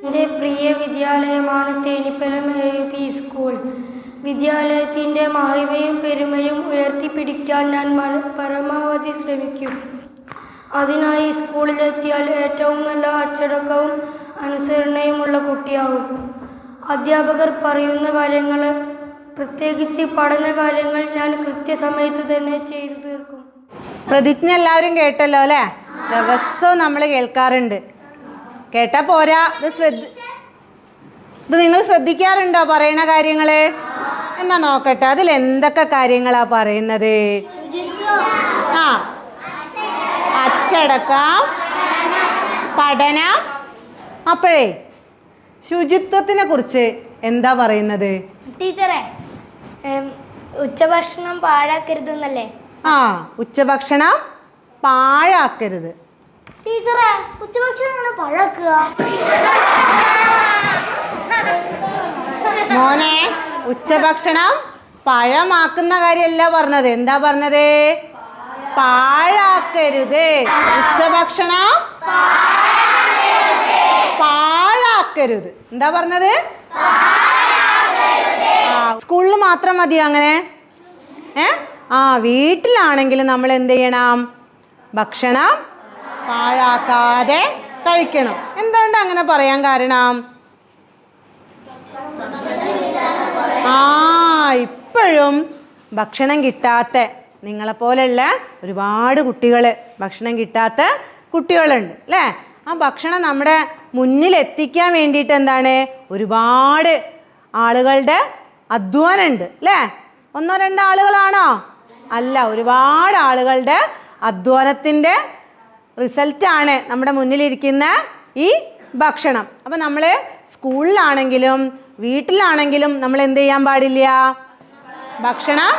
എൻ്റെ പ്രിയ വിദ്യാലയമാണ് Thenhipalam AUP school. വിദ്യാലയത്തിൻ്റെ മഹിമയും പെരുമയും ഉയർത്തിപ്പിടിക്കാൻ ഞാൻ പരമാവധി ശ്രമിക്കും. അതിനായി സ്കൂളിലെത്തിയാൽ ഏറ്റവും നല്ല അച്ചടക്കവും അനുസരണയുമുള്ള കുട്ടിയാവും. അധ്യാപകർ പറയുന്ന കാര്യങ്ങൾ, പ്രത്യേകിച്ച് പഠന കാര്യങ്ങൾ ഞാൻ കൃത്യസമയത്ത് തന്നെ ചെയ്തു തീർക്കും. പ്രതിജ്ഞ എല്ലാവരും കേട്ടല്ലോ അല്ലേ? ദിവസവും നമ്മൾ കേൾക്കാറുണ്ട്. കേട്ടാ പോരാ, ഇത് നിങ്ങൾ ശ്രദ്ധിക്കാറുണ്ടോ പറയണ കാര്യങ്ങള്? എന്നാ നോക്കട്ടെ, അതിൽ എന്തൊക്കെ കാര്യങ്ങളാ പറയുന്നത്? അച്ചടക്കം, പഠനം. അപ്പോഴേ ശുചിത്വത്തിനെ കുറിച്ച് എന്താ പറയുന്നത് ടീച്ചറെ? ഉച്ചഭക്ഷണം പാഴാക്കരുത് എന്നല്ലേ? ഉച്ചഭക്ഷണം പാഴാക്കരുത്. ടീച്ചറെ, ഉച്ചഭക്ഷണം പാഴാക്കുക? മോനെ, ഉച്ചഭക്ഷണം പഴമാക്കുന്ന കാര്യമല്ല പറഞ്ഞത്. എന്താ പറഞ്ഞത്? പാഴാക്കരുത്. ഉച്ചഭക്ഷണം പാഴാക്കരുത്. എന്താ പറഞ്ഞത്? സ്കൂളിൽ മാത്രം മതിയോ അങ്ങനെ? വീട്ടിലാണെങ്കിലും നമ്മൾ എന്ത് ചെയ്യണം? ഭക്ഷണം പാഴാക്കാതെ കഴിക്കണം. എന്തുകൊണ്ട് അങ്ങനെ പറയാൻ കാരണം? ഇപ്പോഴും ഭക്ഷണം കിട്ടാത്ത നിങ്ങളെപ്പോലെയുള്ള ഒരുപാട് കുട്ടികൾ, ഭക്ഷണം കിട്ടാത്ത കുട്ടികളുണ്ട് അല്ലേ? ആ ഭക്ഷണം നമ്മുടെ മുന്നിൽ എത്തിക്കാൻ വേണ്ടിയിട്ട് എന്താണ്, ഒരുപാട് ആളുകളുടെ അധ്വാനമുണ്ട് അല്ലേ? ഒന്നോ രണ്ടോ ആളുകളാണോ? അല്ല, ഒരുപാട് ആളുകളുടെ അധ്വാനത്തിൻ്റെ റിസൾട്ടാണ് നമ്മുടെ മുന്നിലിരിക്കുന്ന ഈ ഭക്ഷണം. അപ്പം നമ്മൾ സ്കൂളിലാണെങ്കിലും വീട്ടിലാണെങ്കിലും നമ്മൾ എന്ത് ചെയ്യാൻ പാടില്ല? ഭക്ഷണം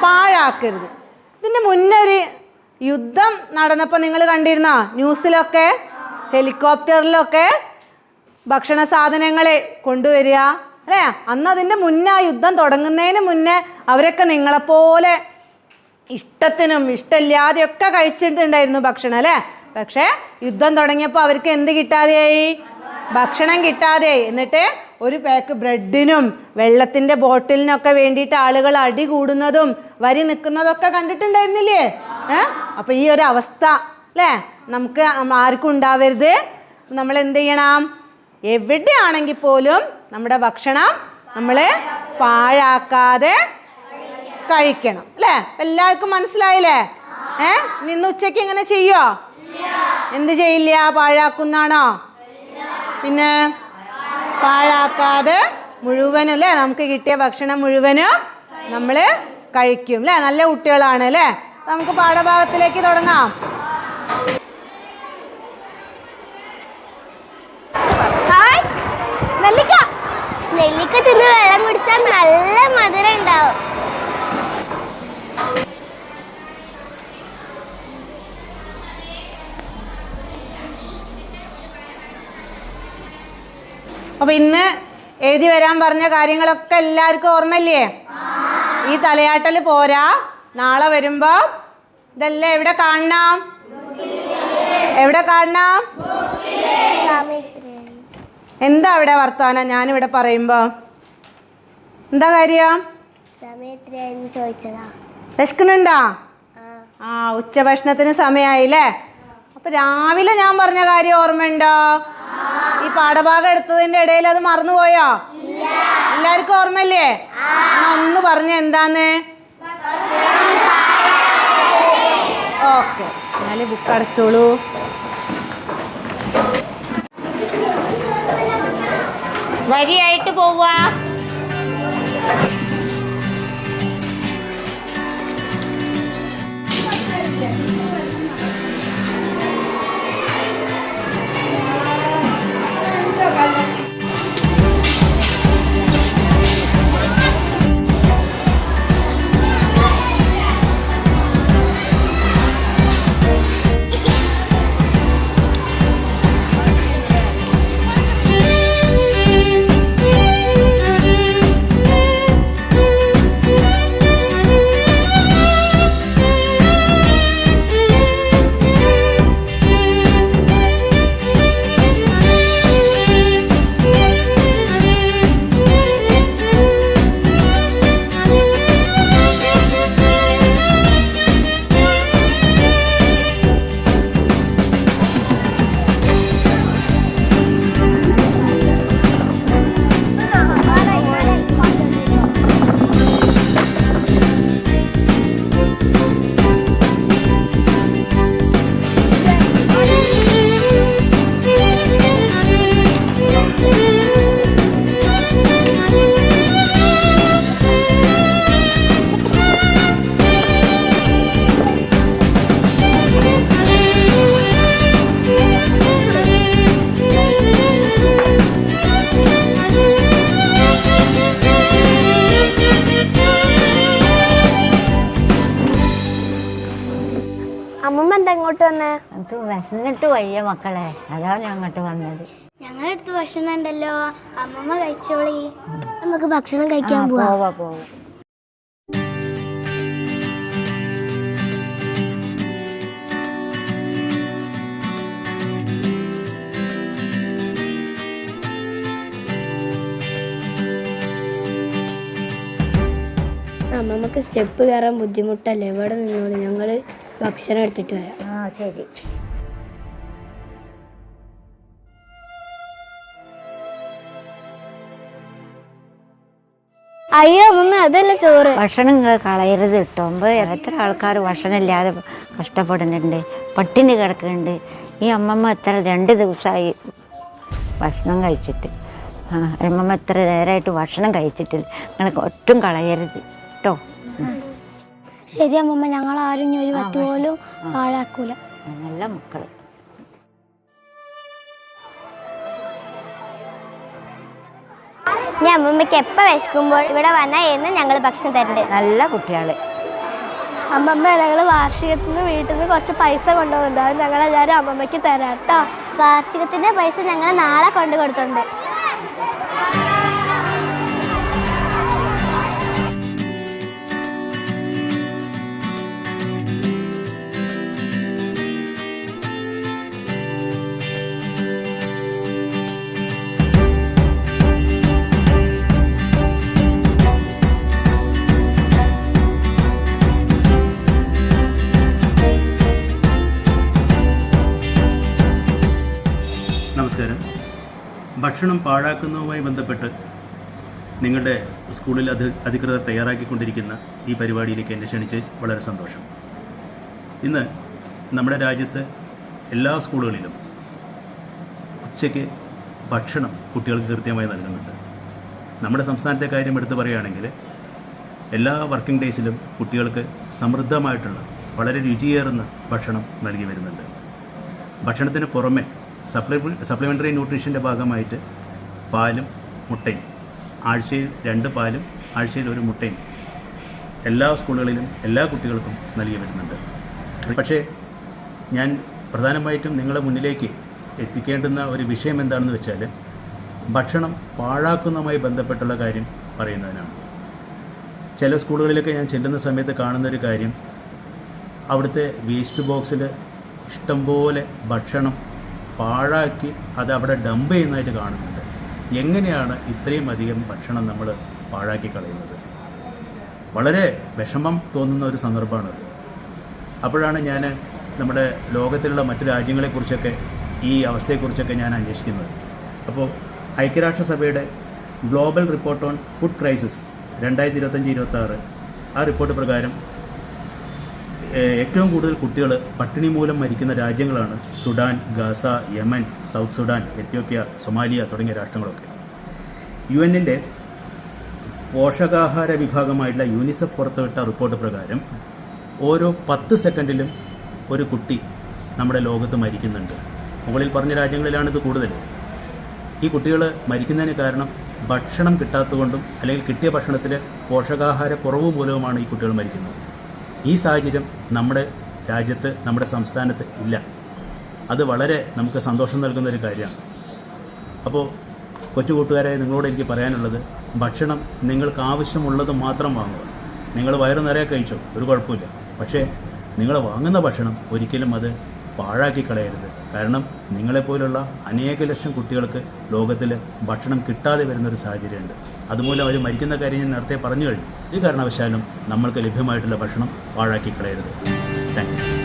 പാഴാക്കരുത്. ഇതിന് മുന്നേ ഒരു യുദ്ധം നടന്നപ്പോൾ നിങ്ങൾ കണ്ടിരുന്നോ? ന്യൂസിലൊക്കെ ഹെലികോപ്റ്ററിലൊക്കെ ഭക്ഷണ സാധനങ്ങൾ കൊണ്ടുവരിക അല്ലേ? അന്ന് അതിൻ്റെ മുന്നേ, ആ യുദ്ധം തുടങ്ങുന്നതിന് മുന്നേ അവരൊക്കെ നിങ്ങളെപ്പോലെ ഇഷ്ടത്തിനും ഇഷ്ടമില്ലാതെയൊക്കെ കഴിച്ചിട്ടുണ്ടായിരുന്നു ഭക്ഷണം അല്ലേ? പക്ഷേ യുദ്ധം തുടങ്ങിയപ്പോൾ അവർക്ക് എന്ത് കിട്ടാതെയായി? ഭക്ഷണം കിട്ടാതെയായി. എന്നിട്ട് ഒരു പാക്ക് ബ്രെഡിനും വെള്ളത്തിൻ്റെ ബോട്ടിലിനൊക്കെ വേണ്ടിയിട്ട് ആളുകൾ അടി കൂടുന്നതും വരി നിൽക്കുന്നതൊക്കെ കണ്ടിട്ടുണ്ടായിരുന്നില്ലേ? അപ്പോൾ ഈ ഒരു അവസ്ഥ അല്ലേ നമുക്ക് ആർക്കും ഉണ്ടാവരുത്. നമ്മൾ എന്ത് ചെയ്യണം? എവിടെയാണെങ്കിൽ പോലും നമ്മുടെ ഭക്ഷണം നമ്മൾ പാഴാക്കാതെ കഴിക്കണം അല്ലേ? എല്ലാവർക്കും മനസ്സിലായില്ലേ? ഇന്ന് ഉച്ചയ്ക്ക് ഇങ്ങനെ ചെയ്യുമോ? എന്ത് ചെയ്യില്ല? പാഴാക്കുന്നാണോ? പിന്നെ പാഴാക്കാതെ മുഴുവനും അല്ലേ, നമുക്ക് കിട്ടിയ ഭക്ഷണം മുഴുവനും നമ്മൾ കഴിക്കും അല്ലേ? നല്ല കുട്ടികളാണ് അല്ലേ? നമുക്ക് പാഠഭാഗത്തിലേക്ക് തുടങ്ങാം. നെല്ലിക്ക തിന്ന് വെള്ളം കുടിച്ചാൽ നല്ല മധുരം ഉണ്ടാവും. അപ്പൊ ഇന്ന് എഴുതി വരാൻ പറഞ്ഞ കാര്യങ്ങളൊക്കെ എല്ലാവർക്കും ഓർമ്മയില്ലേ? ഈ തലയാട്ടൽ പോരാ, നാളെ വരുമ്പോ ഇതെല്ലാം എവിടെ കാണണം? എവിടെ കാണണം? എന്താ അവിടെ വർത്താനം ഞാനിവിടെ പറയുമ്പോ? എന്താ കാര്യം? വിശക്കുന്നുണ്ടാ? ഉച്ചഭക്ഷണത്തിന് സമയമായില്ലേ? അപ്പൊ രാവിലെ ഞാൻ പറഞ്ഞ കാര്യം ഓർമ്മയുണ്ടോ? ഈ പാഠഭാഗം എടുത്തതിന്റെ ഇടയിൽ അത് മറന്നുപോയോ? എല്ലാവർക്കും ഓർമ്മയില്ലേ? ഒന്ന് പറഞ്ഞ എന്താന്ന്? ഓക്കെ, എന്നാല് ബുക്ക് അടച്ചോളൂ. വരിയായിട്ട് പോവാ. വന്നേ? നമുക്ക് വിശന്നിട്ട് വയ്യ മക്കളെ, അതാണ് ഞാൻ അങ്ങോട്ട് വന്നത്. ഞങ്ങളുടെ അടുത്ത് ഭക്ഷണം ഉണ്ടല്ലോ, അമ്മമ്മ കഴിച്ചോളി. നമുക്ക് ഭക്ഷണം കഴിക്കാൻ പോവാ. പോവാ. അമ്മമ്മക്ക് സ്റ്റെപ്പ് കയറാൻ ബുദ്ധിമുട്ടല്ലേ, ഇവിടെ നിന്നോളൂ, ഞങ്ങള് ഭക്ഷണം എടുത്തിട്ട് വരാം. ശരി. അയ്യോ അമ്മമ്മ, അതല്ല ചോറ്. ഭക്ഷണം നിങ്ങൾ കളയരുത് കേട്ടോ. എത്ര ആൾക്കാർ ഭക്ഷണം ഇല്ലാതെ കഷ്ടപ്പെടുന്നുണ്ട്, പട്ടിണി കിടക്കുന്നുണ്ട്. ഈ അമ്മമ്മ എത്ര 2 ദിവസമായി ഭക്ഷണം കഴിച്ചിട്ട്. അമ്മമ്മ എത്ര നേരമായിട്ട് ഭക്ഷണം കഴിച്ചിട്ടില്ല. നിങ്ങൾ ഒട്ടും കളയരുത് കേട്ടോ. ശരി അമ്മമ്മ, ഞങ്ങൾ ആരും ഇനി ഒരു പറ്റ് പോലും പാഴാക്കൂല. നല്ല മക്കള്. ഇനി അമ്മമ്മക്ക് എപ്പോ വിശക്കുമ്പോൾ ഇവിടെ വന്നാൽ എന്ന് ഞങ്ങൾ ഭക്ഷണം തരണ്ടേ. നല്ല കുട്ടികള്. അമ്മമ്മ, ഞങ്ങൾ വാർഷികത്തിന് വീട്ടിൽ നിന്ന് കുറച്ച് പൈസ കൊണ്ടുപോകുന്നുണ്ട്, അത് ഞങ്ങളെല്ലാവരും അമ്മമ്മയ്ക്ക് തരാം കേട്ടോ. വാർഷികത്തിന്റെ പൈസ ഞങ്ങൾ നാളെ കൊണ്ടു കൊടുത്തുണ്ട്. നമസ്കാരം. ഭക്ഷണം പാഴാക്കുന്നതുമായി ബന്ധപ്പെട്ട് നിങ്ങളുടെ സ്കൂളിൽ അധികൃതർ തയ്യാറാക്കിക്കൊണ്ടിരിക്കുന്ന ഈ പരിപാടിയിലേക്ക് എന്നെ ക്ഷണിച്ച് വളരെ സന്തോഷം. ഇന്ന് നമ്മുടെ രാജ്യത്ത് എല്ലാ സ്കൂളുകളിലും ഉച്ചയ്ക്ക് ഭക്ഷണം കുട്ടികൾക്ക് കൃത്യമായി നൽകുന്നുണ്ട്. നമ്മുടെ സംസ്ഥാനത്തെ കാര്യം എടുത്ത് പറയുകയാണെങ്കിൽ എല്ലാ വർക്കിംഗ് ഡേയ്സിലും കുട്ടികൾക്ക് സമൃദ്ധമായിട്ടുള്ള വളരെ രുചിയേറുന്ന ഭക്ഷണം നൽകി വരുന്നുണ്ട്. ഭക്ഷണത്തിന് പുറമെ സപ്ലിമെൻ്ററി ന്യൂട്രീഷൻ്റെ ഭാഗമായിട്ട് പാലും മുട്ടയും, ആഴ്ചയിൽ 2 പാലും ആഴ്ചയിൽ 1 മുട്ടയും എല്ലാ സ്കൂളുകളിലും എല്ലാ കുട്ടികൾക്കും നൽകി വരുന്നുണ്ട്. പക്ഷേ ഞാൻ പ്രധാനമായിട്ടും നിങ്ങളുടെ മുന്നിലേക്ക് എത്തിക്കേണ്ടുന്ന ഒരു വിഷയം എന്താണെന്ന് വെച്ചാൽ ഭക്ഷണം പാഴാക്കുന്നതുമായി ബന്ധപ്പെട്ടുള്ള കാര്യം പറയുന്നതിനാണ്. ചില സ്കൂളുകളിലൊക്കെ ഞാൻ ചെല്ലുന്ന സമയത്ത് കാണുന്നൊരു കാര്യം, അവിടുത്തെ വേസ്റ്റ് ബോക്സിൽ ഇഷ്ടംപോലെ ഭക്ഷണം പാഴാക്കി അത് അവിടെ ഡംപ് ചെയ്യുന്നതായിട്ട് കാണുന്നുണ്ട്. എങ്ങനെയാണ് ഇത്രയും അധികം ഭക്ഷണം നമ്മൾ പാഴാക്കി കളയുന്നത്? വളരെ വിഷമം തോന്നുന്ന ഒരു സന്ദർഭമാണത്. അപ്പോഴാണ് ഞാൻ നമ്മുടെ ലോകത്തിലുള്ള മറ്റു രാജ്യങ്ങളെക്കുറിച്ചൊക്കെ ഈ അവസ്ഥയെക്കുറിച്ചൊക്കെ ഞാൻ അന്വേഷിക്കുന്നത്. അപ്പോൾ ഐക്യരാഷ്ട്രസഭയുടെ global report on food crisis 2025-26 ആ റിപ്പോർട്ട് പ്രകാരം ഏറ്റവും കൂടുതൽ കുട്ടികൾ പട്ടിണി മൂലം മരിക്കുന്ന രാജ്യങ്ങളാണ് Sudan, Gaza, Yemen, south Sudan, Ethiopia, Somalia തുടങ്ങിയ രാഷ്ട്രങ്ങളൊക്കെ. UN-ൻ്റെ പോഷകാഹാര വിഭാഗമായിട്ടുള്ള യൂണിസെഫ് പുറത്തുവിട്ട റിപ്പോർട്ട് പ്രകാരം ഓരോ 10 സെക്കൻഡിലും ഒരു കുട്ടി നമ്മുടെ ലോകത്ത് മരിക്കുന്നുണ്ട്. മുകളിൽ പറഞ്ഞ രാജ്യങ്ങളിലാണിത് കൂടുതൽ. ഈ കുട്ടികൾ മരിക്കുന്നതിന് കാരണം ഭക്ഷണം കിട്ടാത്തതുകൊണ്ടും അല്ലെങ്കിൽ കിട്ടിയ ഭക്ഷണത്തിൽ പോഷകാഹാര കുറവ് മൂലവുമാണ് ഈ കുട്ടികൾ മരിക്കുന്നത്. ഈ സാഹചര്യം നമ്മുടെ രാജ്യത്ത്, നമ്മുടെ സംസ്ഥാനത്ത് ഇല്ല. അത് വളരെ നമുക്ക് സന്തോഷം നൽകുന്നൊരു കാര്യമാണ്. അപ്പോൾ കൊച്ചു കൂട്ടുകാരായ നിങ്ങളോട് എനിക്ക് പറയാനുള്ളത്, ഭക്ഷണം നിങ്ങൾക്ക് ആവശ്യമുള്ളത് മാത്രം വാങ്ങുക. നിങ്ങൾ വയറ് നിറയെ കഴിച്ചോ, ഒരു കുഴപ്പമില്ല. പക്ഷേ നിങ്ങൾ വാങ്ങുന്ന ഭക്ഷണം ഒരിക്കലും അത് പാഴാക്കി കളയരുത്. കാരണം നിങ്ങളെപ്പോലുള്ള അനേക ലക്ഷം കുട്ടികൾക്ക് ലോകത്തിൽ ഭക്ഷണം കിട്ടാതെ വരുന്നൊരു സാഹചര്യമുണ്ട്. അതുമൂലം അവർ മരിക്കുന്ന കാര്യം ഞാൻ നേരത്തെ പറഞ്ഞു കഴിഞ്ഞു. ഈ കാരണവശാലും നമ്മൾക്ക് ലഭ്യമായിട്ടുള്ള ഭക്ഷണം പാഴാക്കി കളയരുത്. Thank you.